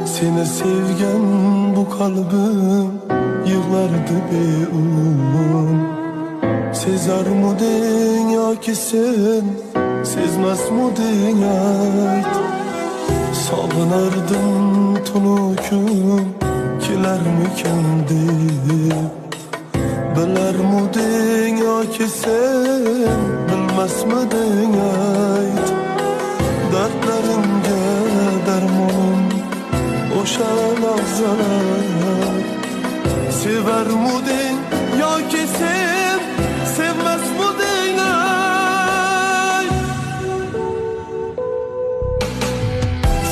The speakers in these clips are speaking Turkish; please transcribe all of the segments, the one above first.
Seni sevgen bu kalbim yığlardı bir umum. Sezar mudin ya ki sen sezmez mudin ayt. Salınardım tunukum kilermiken deyip. Biler mudin ya ki sen bilmez mudin ayt. Dertlerimge dermanım oşa lahzalar. Sever mudin ya ki sen sevmez mudin ay.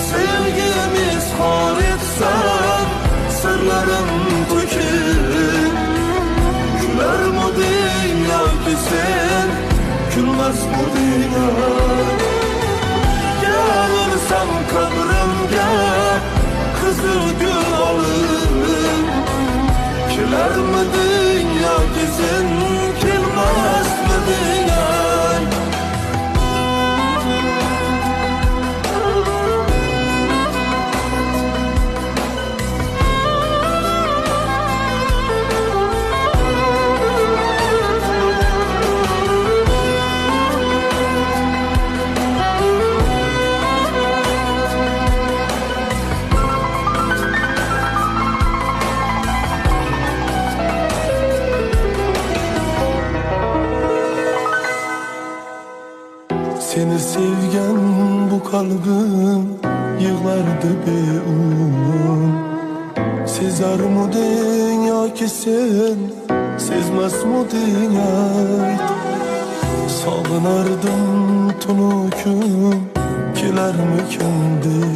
Sevgimiz har etsen sırlarım dökün. Güler mudin ya ki sen gülmez mudin ay. Gelirsem kabrımga kızıl gül alın. Kiler midin ya ki sen kilmez midin ay. Seni sevgen bu kalbim yığlardı bir umum. Sezar mudin ya ki sen sezmez mudin ayt. Salınardım tunukum kilermiken deyip.